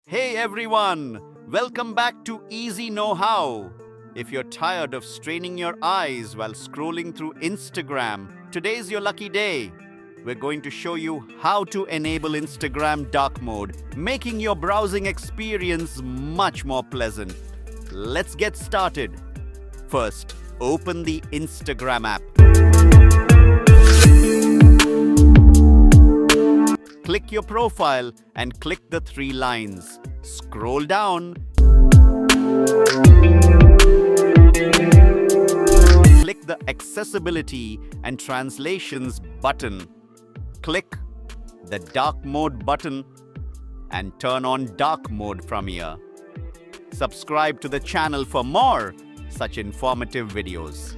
Hey everyone! Welcome back to EasyKnowHow. If you're tired of straining your eyes while scrolling through Instagram, today's your lucky day. We're going to show you how to enable Instagram dark mode, making your browsing experience much more pleasant. Let's get started. First, open the Instagram app. Click your profile and click the three lines. Scroll down. Click the Accessibility and Translations button. Click the Dark Mode button and turn on dark mode from here. Subscribe to the channel for more such informative videos.